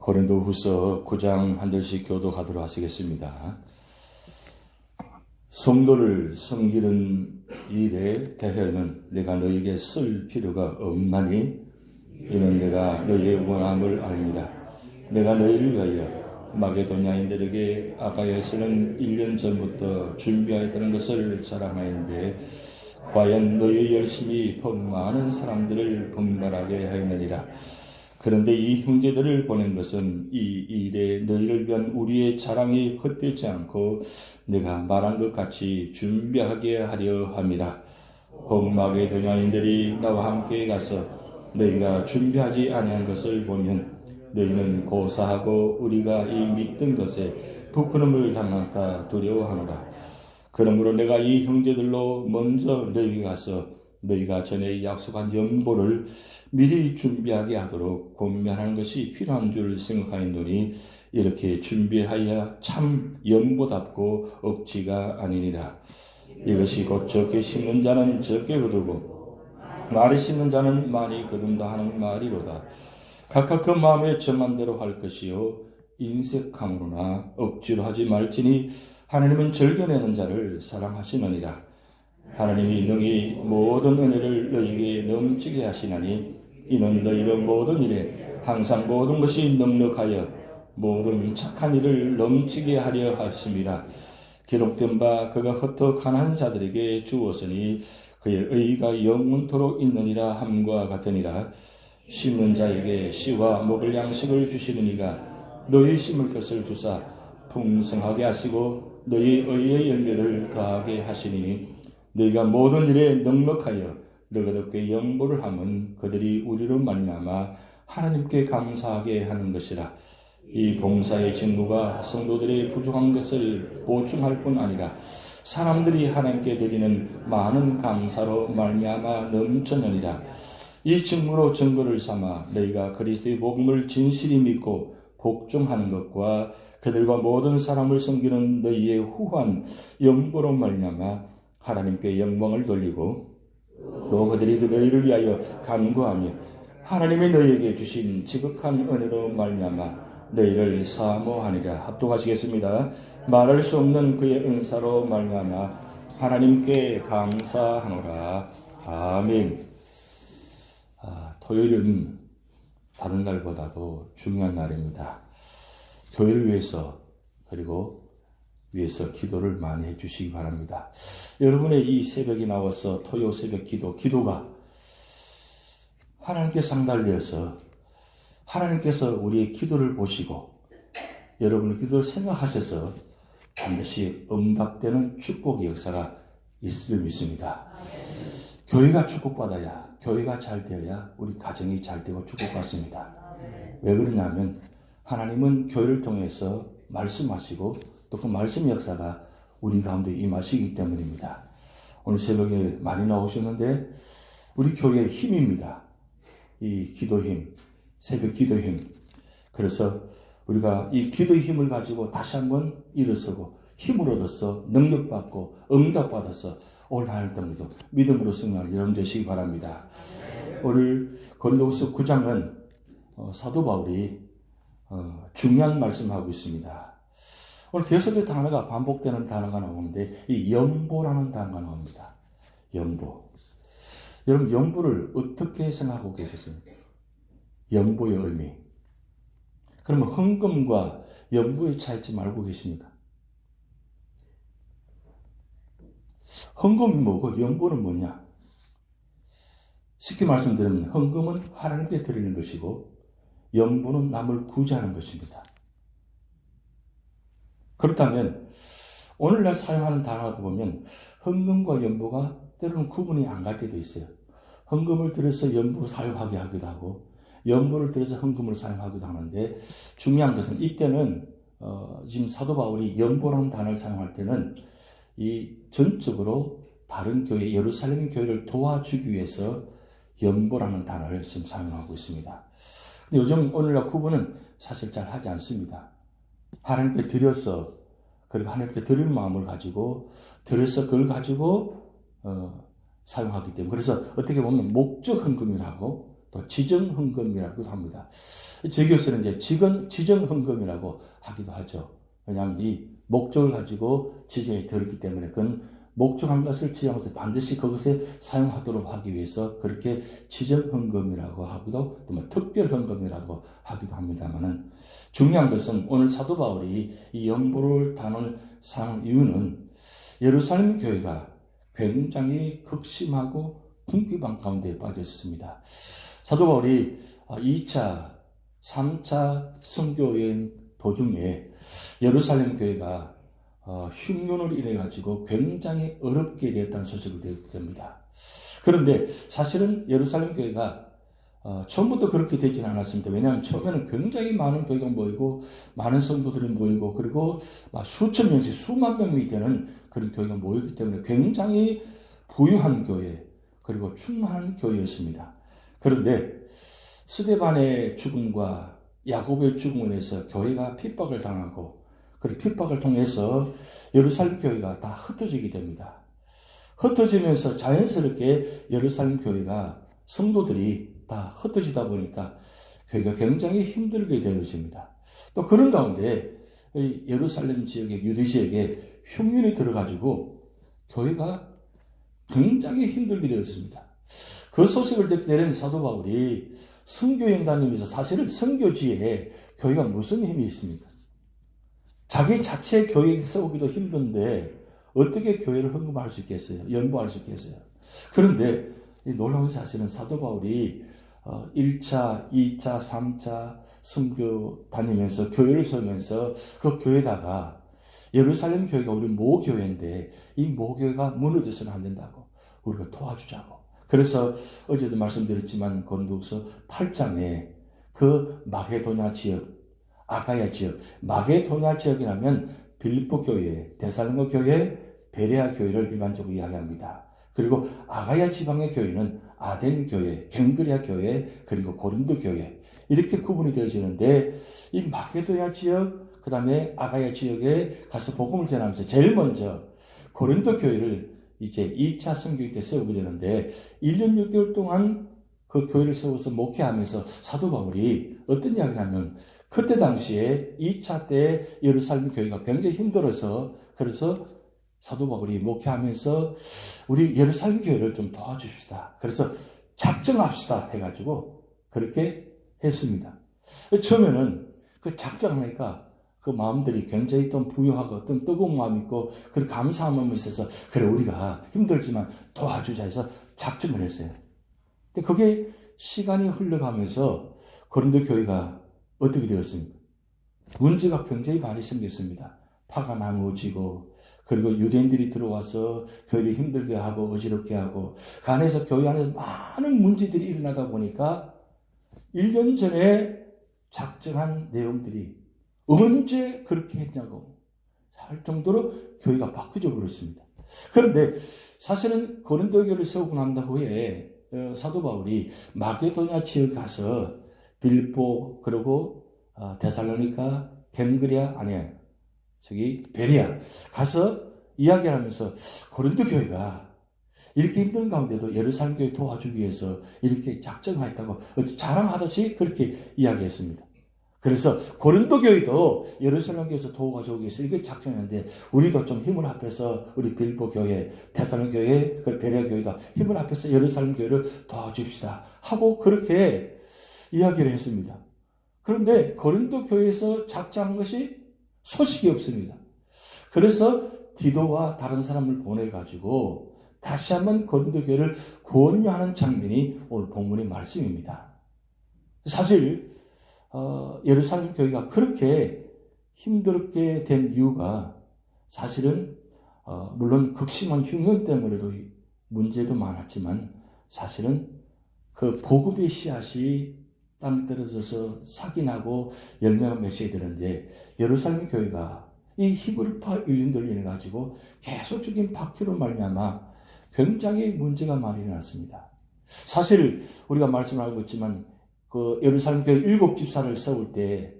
고린도후서 9장 한 절씩 교독하도록 하시겠습니다. 성도를 섬기는 일에 대해는 내가 너에게 쓸 필요가 없나니 이는 내가 너희의 원함을 알미라. 내가 너희를 위하여 마게도냐인들에게 아가야에서는 1년 전부터 준비하였다는 것을 자랑하였는데 과연 너희 열심히 많은 사람들을 분발하게 하였느니라. 그런데 이 형제들을 보낸 것은 이 일에 너희를 위한 우리의 자랑이 헛되지 않고 내가 말한 것 같이 준비하게 하려 함이라. 마게도냐인들이 나와 함께 가서 너희가 준비하지 아니한 것을 보면 너희는 고사하고 우리가 이 믿던 것에 부끄러움을 당할까 두려워하노라. 그러므로 내가 이 형제들로 먼저 너희에게 가서 너희가 전에 약속한 연보를 미리 준비하게 하도록 권면하는 것이 필요한 줄 생각하였노니 이렇게 준비하여 참 연보답고 억지가 아니니라. 이것이 곧 적게 심는 자는 적게 거두고 많이 심는 자는 많이 거둔다 하는 말이로다. 각각 그 마음에 정한 대로 할 것이요 인색함으로나 억지로 하지 말지니 하나님은 즐겨내는 자를 사랑하시느니라. 하나님이 능히 모든 은혜를 너희에게 넘치게 하시나니 이는 너희의 모든 일에 항상 모든 것이 넉넉하여 모든 착한 일을 넘치게 하려 하심이라. 기록된 바 그가 흩어 가난한 자들에게 주었으니 그의 의가 영원토록 있느니라 함과 같으니라. 심는 자에게 씨와 먹을 양식을 주시는 이가 너희 심을 것을 주사 풍성하게 하시고 너희 의의 열매를 더하게 하시니 너희가 모든 일에 넉넉하여 너희롭게 영보를 하면 그들이 우리로 말미암아 하나님께 감사하게 하는 것이라. 이 봉사의 직무가 성도들의 부족한 것을 보충할 뿐 아니라 사람들이 하나님께 드리는 많은 감사로 말미암아 넘쳐느니라. 이 직무로 증거를 삼아 너희가 그리스도의 복음을 진실히 믿고 복종하는 것과 그들과 모든 사람을 섬기는 너희의 후한 영보로 말미암아 하나님께 영광을 돌리고 또 그들이 너희를 위하여 간구하며 하나님이 너희에게 주신 지극한 은혜로 말미암아 너희를 사모하니라. 합독하시겠습니다. 말할 수 없는 그의 은사로 말미암아 하나님께 감사하노라. 아멘. 토요일은 다른 날보다도 중요한 날입니다. 교회를 위해서 그리고 위해서 기도를 많이 해주시기 바랍니다. 여러분의 이 새벽에 나와서 토요 새벽 기도가 하나님께 상달되어서 하나님께서 우리의 기도를 보시고 여러분의 기도를 생각하셔서 반드시 응답되는 축복의 역사가 있을 줄 믿습니다. 교회가 축복받아야 교회가 잘 되어야 우리 가정이 잘 되고 축복받습니다. 왜 그러냐면 하나님은 교회를 통해서 말씀하시고 또 그 말씀 역사가 우리 가운데 임하시기 때문입니다. 오늘 새벽에 많이 나오셨는데 우리 교회의 힘입니다. 이 기도 힘, 새벽 기도 힘. 그래서 우리가 이 기도의 힘을 가지고 다시 한번 일어서고 힘을 얻어서 능력받고 응답받아서 올 하늘 때문에도 믿음으로 승리하는 여러분 되시기 바랍니다. 오늘 고린도후서 9장은 사도 바울이 중요한 말씀하고 있습니다. 오늘 계속해서 단어가 반복되는 단어가 나오는데 이 연보라는 단어가 나옵니다. 연보. 여러분 연보를 어떻게 생각하고 계셨습니까? 연보의 의미. 그러면 헌금과 연보의 차이점 알고 계십니까? 헌금이 뭐고 연보는 뭐냐? 쉽게 말씀드리면 헌금은 하나님께 드리는 것이고 연보는 남을 구제하는 것입니다. 그렇다면 오늘날 사용하는 단어를 보면 헌금과 연보가 때로는 구분이 안 갈 때도 있어요. 헌금을 들여서 연보를 사용하게 하기도 하고 연보를 들여서 헌금을 사용하기도 하는데 중요한 것은 이때는 지금 사도 바울이 연보라는 단어를 사용할 때는 이 전적으로 다른 교회 예루살렘 교회를 도와주기 위해서 연보라는 단어를 지금 사용하고 있습니다. 근데 요즘 오늘날 구분은 사실 잘 하지 않습니다. 하나님께 드려서 그리고 하나님께 드릴 마음을 가지고 드려서 그걸 가지고 사용하기 때문에 그래서 어떻게 보면 목적 헌금이라고 또 지정헌금이라고도 합니다. 제 교수는 이제 지정헌금이라고 하기도 하죠. 왜냐하면 이 목적을 가지고 지정이 들었기 때문에 그건 목적한 것을 지정해서 반드시 그것에 사용하도록 하기 위해서 그렇게 지정헌금이라고 하기도 또 특별헌금이라고 하기도 합니다만은 중요한 것은 오늘 사도 바울이 이 연보를 단어를 사용한 이유는 예루살렘 교회가 굉장히 극심하고 궁핍한 가운데 빠져 있습니다. 사도 바울이 2차, 3차 선교여행 도중에 예루살렘 교회가 흉년으로 인해 가지고 굉장히 어렵게 되었다는 소식을 듣게 됩니다. 그런데 사실은 예루살렘 교회가 처음부터 그렇게 되지는 않았습니다. 왜냐하면 처음에는 굉장히 많은 교회가 모이고 많은 성도들이 모이고 그리고 수천 명씩 수만 명이 되는 그런 교회가 모였기 때문에 굉장히 부유한 교회 그리고 충만한 교회였습니다. 그런데 스데반의 죽음과 야곱의 죽음으로 인해서 교회가 핍박을 당하고 그 핍박을 통해서 예루살렘 교회가 다 흩어지게 됩니다. 흩어지면서 자연스럽게 예루살렘 교회가 성도들이 다 흩어지다 보니까 교회가 굉장히 힘들게 되는 것입니다. 또 그런 가운데 예루살렘 지역에 유대 지역에 흉년이 들어가지고 교회가 굉장히 힘들게 되었습니다. 그 소식을 듣게 되는 사도 바울이 선교여행 다니면서 사실은 선교지에 교회가 무슨 힘이 있습니까? 자기 자체 교회 세우기도 힘든데 어떻게 교회를 헌금할 수 있겠어요? 연보할 수 있겠어요? 그런데 이 놀라운 사실은 사도 바울이 1차, 2차, 3차 선교 다니면서 교회를 세우면서 그 교회다가 예루살렘 교회가 우리 모교회인데 이 모교회가 무너져서는 안 된다고 우리가 도와주자고. 그래서 어제도 말씀드렸지만 고린도후서 8장에 그 마게도냐 지역 아가야 지역, 마게도냐 지역이라면 빌립보 교회, 데살로니가 교회, 베레아 교회를 일반적으로 이야기합니다. 그리고 아가야 지방의 교회는 아덴 교회, 갱그리아 교회, 그리고 고린도 교회 이렇게 구분이 되어지는데 이 마게도냐 지역, 그 다음에 아가야 지역에 가서 복음을 전하면서 제일 먼저 고린도 교회를 이제 2차 선교회 때 세우게 되는데 1년 6개월 동안 그 교회를 세워서 목회하면서 사도 바울이 어떤 이야기를 하면 그때 당시에 2차 때 예루살렘 교회가 굉장히 힘들어서 그래서 사도 바울이 목회하면서 우리 예루살렘 교회를 좀 도와줍시다. 그래서 작정합시다 해가지고 그렇게 했습니다. 처음에는 그 작정하니까 그 마음들이 굉장히 좀 부유하고 어떤 뜨거운 마음이 있고 그런 감사한 마음이 있어서 그래 우리가 힘들지만 도와주자 해서 작정을 했어요. 근데 그게 시간이 흘러가면서 고린도 교회가 어떻게 되었습니까? 문제가 굉장히 많이 생겼습니다. 파가 나누어지고 그리고 유대인들이 들어와서 교회를 힘들게 하고 어지럽게 하고 그 안에서 교회 안에 많은 문제들이 일어나다 보니까 1년 전에 작정한 내용들이 언제 그렇게 했냐고 할 정도로 교회가 바뀌어 버렸습니다. 그런데 사실은 고린도 교회를 세우고 난 후에 사도 바울이 마게도냐 지역에 가서 빌립보 그리고 데살로니가 갱그리아 아니에요. 베레아 가서 이야기를 하면서 고린도 교회가 이렇게 힘든 가운데도 예루살렘 교회 도와주기 위해서 이렇게 작정하였다고 자랑하듯이 그렇게 이야기했습니다. 그래서 고린도 교회도 예루살렘 교회에서 도와주기 위해서 이렇게 작정했는데 우리도 좀 힘을 합해서 우리 빌립보 교회, 데살로니가 교회, 베레아 교회가 힘을 합해서 예루살렘 교회를 도와줍시다 하고 그렇게 이야기를 했습니다. 그런데 고린도 교회에서 작정한 것이 소식이 없습니다. 그래서 디도와 다른 사람을 보내가지고 다시 한번 고린도 교회를 권유하는 장면이 오늘 본문의 말씀입니다. 사실 예루살렘 교회가 그렇게 힘들게 된 이유가 사실은 물론 극심한 흉년 때문에도 문제도 많았지만 사실은 그 복음의 씨앗이 땅에 떨어져서 싹이 나고 열매가 맺어야 되는데 예루살렘 교회가 이 히브리파 유대인들로 인해 가지고 계속적인 박해로 말미암아 굉장히 문제가 많이 일어났습니다. 사실 우리가 말씀을 알고 있지만 그 예루살렘 교회 7집사를 세울 때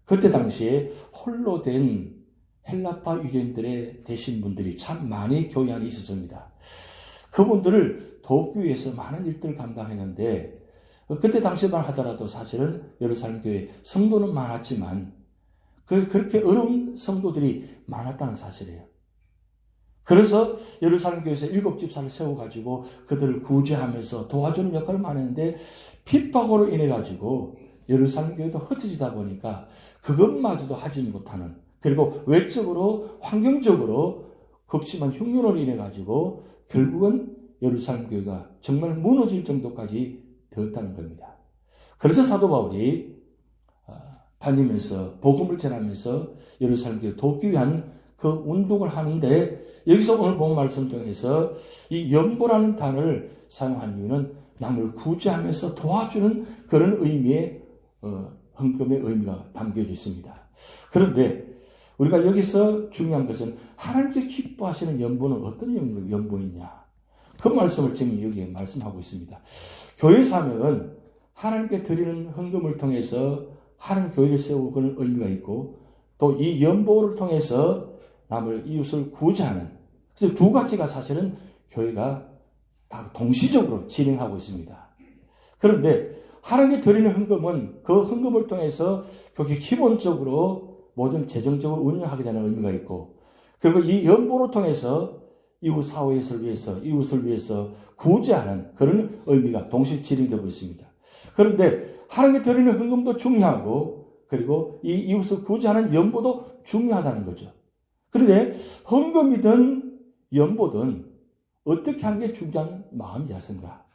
그때 당시에 홀로 된 헬라파 유대인들의 되신 분들이 참 많이 교회 안에 있었습니다. 그분들을 돕기 위해서 많은 일들을 감당했는데 그때 당시만 하더라도 사실은 예루살렘 교회 성도는 많았지만 그렇게 어려운 성도들이 많았다는 사실이에요. 그래서 예루살렘 교회에서 7집사를 세워가지고 그들을 구제하면서 도와주는 역할을 많이 했는데 핍박으로 인해가지고 예루살렘 교회도 흩어지다 보니까 그것마저도 하지 못하는, 그리고 외적으로 환경적으로 극심한 흉년으로 인해가지고 결국은 예루살렘 교회가 정말 무너질 정도까지 되었다는 겁니다. 그래서 사도 바울이 다니면서 복음을 전하면서 예루살렘 교회 돕기 위한 그 운동을 하는데, 여기서 오늘 본 말씀 통해서 이 연보라는 단어를 사용한 이유는 남을 구제하면서 도와주는 그런 의미의 헌금의 의미가 담겨져 있습니다. 그런데 우리가 여기서 중요한 것은 하나님께 기뻐하시는 연보는 어떤 연보이냐, 그 말씀을 지금 여기에 말씀하고 있습니다. 교회 사명은 하나님께 드리는 헌금을 통해서 하나님 교회를 세우고 그런 의미가 있고, 또 이 연보를 통해서 남을 이웃을 구제하는, 그래서 두 가지가 사실은 교회가 다 동시적으로 진행하고 있습니다. 그런데 하나님께 드리는 헌금은 그 헌금을 통해서 교회 기본적으로 모든 재정적으로 운영하게 되는 의미가 있고, 그리고 이 연보를 통해서 이웃 사회를 위해서, 이웃을 위해서 구제하는 그런 의미가 동시에 진행되고 있습니다. 그런데 하나님께 드리는 헌금도 중요하고, 그리고 이 이웃을 구제하는 연보도 중요하다는 거죠. 그런데 헌금이든 연보든 어떻게 하는 게 중요한 마음이었는가?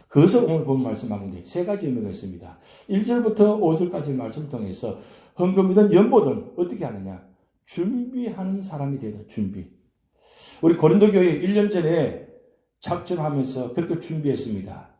그것을 오늘 본 말씀하는데 세 가지 의미가 있습니다. 1절부터 5절까지 말씀 통해서 헌금이든 연보든 어떻게 하느냐? 준비하는 사람이 되다. 준비. 우리 고린도 교회 1년 전에 작전하면서 그렇게 준비했습니다.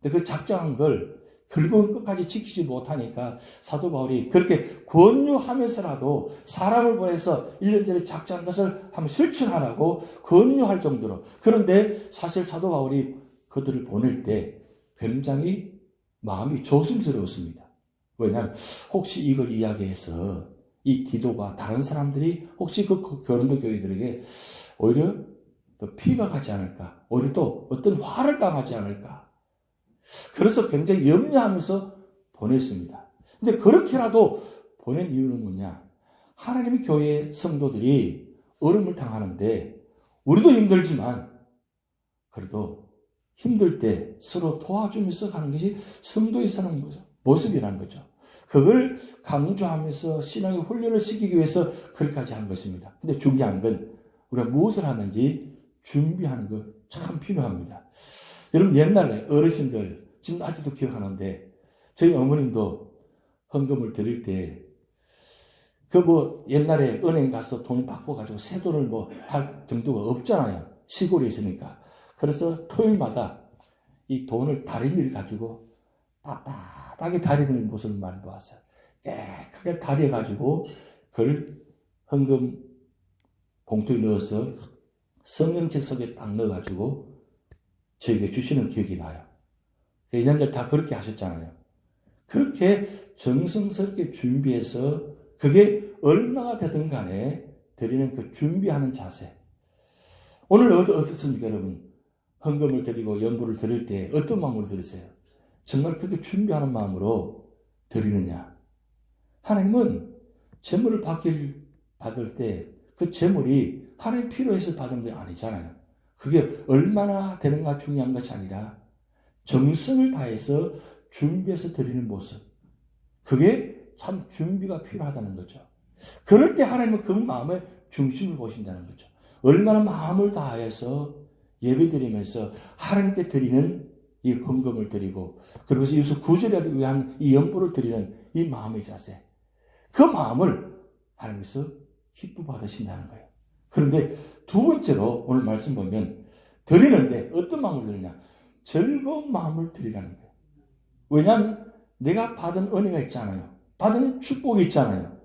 근데 그 작정한 걸 결국은 끝까지 지키지 못하니까 사도 바울이 그렇게 권유하면서라도 사람을 보내서 1년 전에 작정한 것을 한번 실천하라고 권유할 정도로. 그런데 사실 사도 바울이 그들을 보낼 때 굉장히 마음이 조심스러웠습니다. 왜냐하면 혹시 이걸 이야기해서 이 기도가 다른 사람들이 혹시 그 고린도 교회들에게 오히려 더 피가 가지 않을까, 오히려 또 어떤 화를 당하지 않을까, 그래서 굉장히 염려하면서 보냈습니다. 근데 그렇게라도 보낸 이유는 뭐냐? 하나님의 교회 성도들이 어려움을 당하는데 우리도 힘들지만 그래도 힘들 때 서로 도와주면서 가는 것이 성도의 사는 모습이라는 거죠. 그걸 강조하면서 신앙의 훈련을 시키기 위해서 그렇게까지 한 것입니다. 근데 중요한 건 우리가 무엇을 하는지 준비하는 거 참 필요합니다. 여러분, 옛날에 어르신들 지금 아직도 기억하는데 저희 어머님도 헌금을 드릴 때 옛날에 은행 가서 돈 받고 가지고 새 돈을 할 정도가 없잖아요. 시골에 있으니까. 그래서 토요일마다 이 돈을 다리미를 가지고 빳빳하게 다리는 모습을 많이 보았어요. 깨끗하게 다려가지고 그걸 헌금 봉투에 넣어서 성경책 속에 딱 넣어가지고 저에게 주시는 기억이 나요. 옛날에 다 그렇게 하셨잖아요. 그렇게 정성스럽게 준비해서 그게 얼마가 되든 간에 드리는 그 준비하는 자세. 오늘 어떻습니까, 여러분? 헌금을 드리고 연부를 드릴 때 어떤 마음으로 드리세요? 정말 그렇게 준비하는 마음으로 드리느냐? 하나님은 재물을 받을 때 그 재물이 하나님 필요해서 받은 게 아니잖아요. 그게 얼마나 되는가 중요한 것이 아니라 정성을 다해서 준비해서 드리는 모습. 그게 참 준비가 필요하다는 거죠. 그럴 때 하나님은 그 마음의 중심을 보신다는 거죠. 얼마나 마음을 다해서 예배드리면서 하나님께 드리는 이 헌금을 드리고, 그리고 이웃을 구제를 위한 이 연보를 드리는 이 마음의 자세. 그 마음을 하나님께서 기뻐 받으신다는 거예요. 그런데 두 번째로 오늘 말씀 보면 드리는데 어떤 마음을 드리냐? 즐거운 마음을 드리라는 거예요. 왜냐하면 내가 받은 은혜가 있잖아요. 받은 축복이 있잖아요.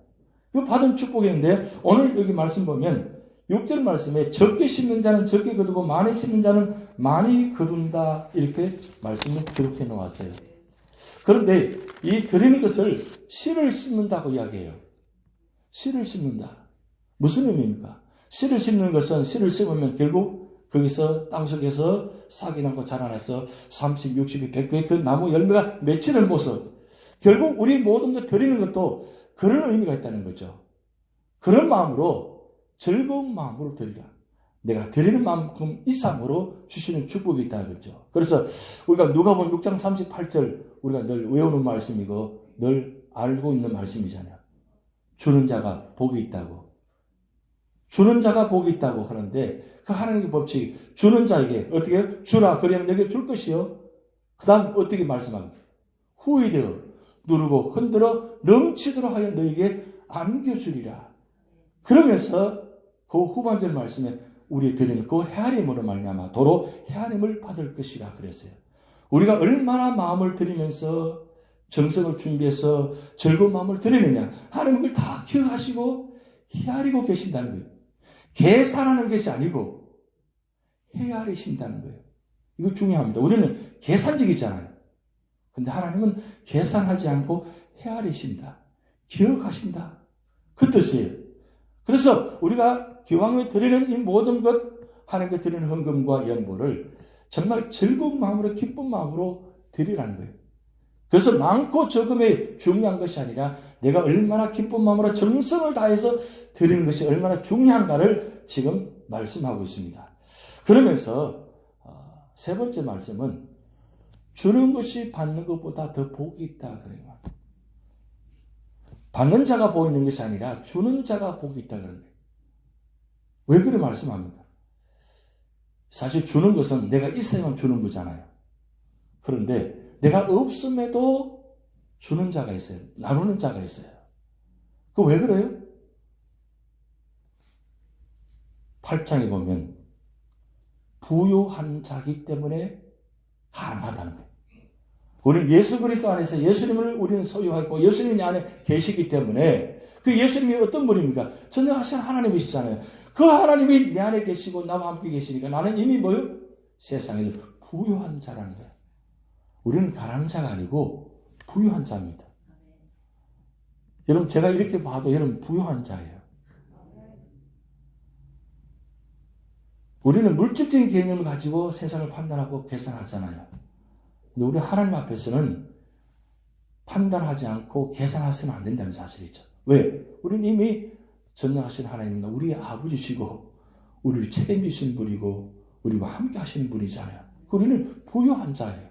이 받은 축복이 있는데 오늘 여기 말씀 보면 6절 말씀에 적게 심는 자는 적게 거두고 많이 심는 자는 많이 거둔다, 이렇게 말씀을 기록해 놓았어요. 그런데 이 드리는 것을 씨를 심는다고 이야기해요. 씨를 심는다. 무슨 의미입니까? 씨를 심는 것은 씨를 심으면 결국 거기서 땅속에서 싹이 나고 자라나서 30, 60, 100배 그 나무 열매가 맺히는 모습. 결국 우리 모든 것 드리는 것도 그런 의미가 있다는 거죠. 그런 마음으로 즐거운 마음으로 드리라. 내가 드리는 만큼 이상으로 주시는 축복이 있다 그랬죠. 그래서 우리가 누가복음 6장 38절 우리가 늘 외우는 말씀이고 늘 알고 있는 말씀이잖아요. 주는 자가 복이 있다고. 주는 자가 복이 있다고 하는데 그 하나님의 법칙 주는 자에게 어떻게 주라 그러면 내게 줄 것이요. 그 다음 어떻게 말씀합니까? 후히 되어 누르고 흔들어 넘치도록 하여 너에게 안겨주리라. 그러면서 그 후반절 말씀에 우리 드리는 그 헤아림으로 말미암아 도로 헤아림을 받을 것이라 그랬어요. 우리가 얼마나 마음을 드리면서 정성을 준비해서 즐거운 마음을 드리느냐. 하나님은 그걸 다 기억하시고 헤아리고 계신다는 거예요. 계산하는 것이 아니고 헤아리신다는 거예요. 이거 중요합니다. 우리는 계산적이잖아요. 근데 하나님은 계산하지 않고 헤아리신다. 기억하신다. 그 뜻이에요. 그래서 우리가 기왕에 드리는 이 모든 것, 하나님께 드리는 헌금과 연보를 정말 즐거운 마음으로 기쁜 마음으로 드리라는 거예요. 그래서 많고 적음이 중요한 것이 아니라 내가 얼마나 기쁜 마음으로 정성을 다해서 드리는 것이 얼마나 중요한가를 지금 말씀하고 있습니다. 그러면서 세 번째 말씀은 주는 것이 받는 것보다 더 복이 있다 그래요. 받는 자가 복 있는 것이 아니라 주는 자가 복이 있다 그런 거예요. 왜 그래 말씀합니까? 사실 주는 것은 내가 있어야만 주는 거잖아요. 그런데 내가 없음에도 주는 자가 있어요. 나누는 자가 있어요. 그 왜 그래요? 8장에 보면 부요한 자기 때문에 가능하다는 거예요. 우리는 예수 그리스도 안에서 예수님을 우리는 소유하고 예수님이 내 안에 계시기 때문에 그 예수님이 어떤 분입니까? 전능하신 하나님이시잖아요. 그 하나님이 내 안에 계시고 나와 함께 계시니까 나는 이미 뭐요? 세상에서 부요한 자라는 거예요. 우리는 가난한 자가 아니고 부유한 자입니다. 여러분 제가 이렇게 봐도 여러분 부유한 자예요. 우리는 물질적인 개념을 가지고 세상을 판단하고 계산하잖아요. 근데 우리 하나님 앞에서는 판단하지 않고 계산하시면 안 된다는 사실이죠. 왜? 우리는 이미 전능하신 하나님은 우리의 아버지시고 우리를 책임지신 분이고 우리와 함께 하시는 분이잖아요. 우리는 부유한 자예요.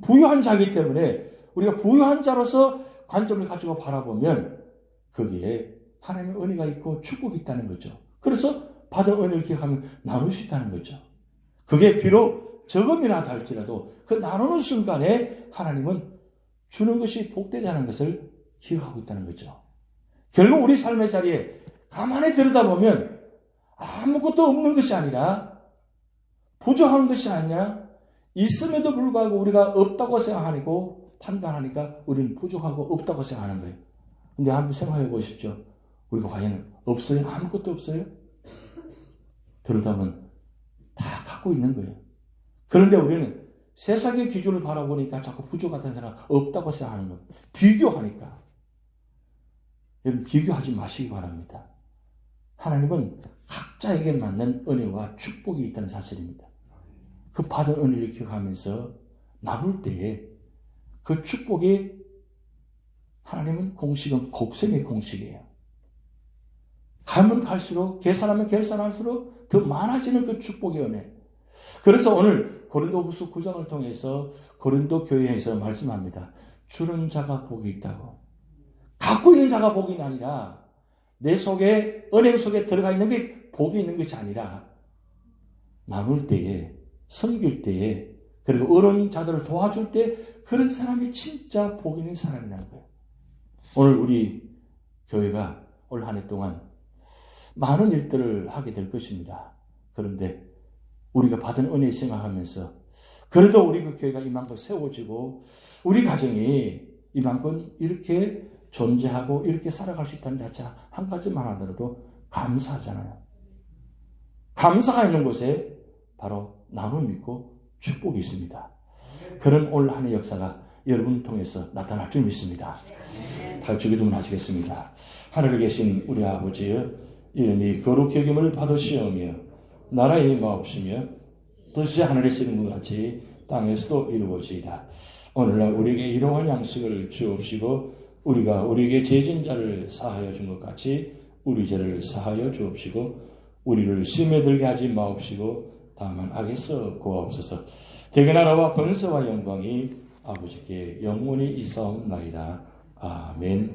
부유한 자이기 때문에 우리가 부유한 자로서 관점을 가지고 바라보면 거기에 하나님의 은혜가 있고 축복이 있다는 거죠. 그래서 받은 은혜를 기억하면 나눌 수 있다는 거죠. 그게 비록 적음이나 할지라도 그 나누는 순간에 하나님은 주는 것이 복되다는 것을 기억하고 있다는 거죠. 결국 우리 삶의 자리에 가만히 들여다보면 아무것도 없는 것이 아니라 부족한 것이 아니라 있음에도 불구하고 우리가 없다고 생각하고 판단하니까 우리는 부족하고 없다고 생각하는 거예요. 근데 한번 생각해 보십시오. 우리가 과연 없어요? 아무것도 없어요? 들여다보면 다 갖고 있는 거예요. 그런데 우리는 세상의 기준을 바라보니까 자꾸 부족하다는 생각 없다고 생각하는 거예요. 비교하니까. 여러분 비교하지 마시기 바랍니다. 하나님은 각자에게 맞는 은혜와 축복이 있다는 사실입니다. 그 받은 은혜를 기억하면서 나눌 때에 그 축복이 하나님은 공식은 곱셈의 공식이에요. 가면 갈수록 계산하면 계산할수록 더 많아지는 그 축복의 은혜. 그래서 오늘 고린도후서 9장을 통해서 고린도 교회에서 말씀합니다. 주는 자가 복이 있다고. 갖고 있는 자가 복이 아니라 내 속에 은행 속에 들어가 있는 게 복이 있는 것이 아니라 나눌 때에 섬길 때에 그리고 어려운 자들을 도와줄 때 그런 사람이 진짜 복 있는 사람이라는 거예요. 오늘 우리 교회가 올 한 해 동안 많은 일들을 하게 될 것입니다. 그런데 우리가 받은 은혜 생각하면서 그래도 우리 그 교회가 이만큼 세워지고 우리 가정이 이만큼 이렇게 존재하고 이렇게 살아갈 수 있다는 자체 한 가지만 하더라도 감사하잖아요. 감사가 있는 곳에 바로 나눔이 있고 축복이 있습니다. 그런 올 한 해 역사가 여러분 통해서 나타날 줄 믿습니다. 다같이 기도를 하시겠습니다. 하늘에 계신 우리 아버지여 이름이 거룩히 여김을 받으시오며 나라의 마옵시며 뜻이 하늘에서 이룬 것 같이 땅에서도 이루어지이다. 오늘날 우리에게 이러한 양식을 주옵시고 우리가 우리에게 죄진 자를 사하여 준 것 같이 우리 죄를 사하여 주옵시고 우리를 시험에 들게 하지 마옵시고 다만 악에서 구하옵소서. 대개 나라와 권세와 영광이 아버지께 영원히 있사옵나이다. 아멘.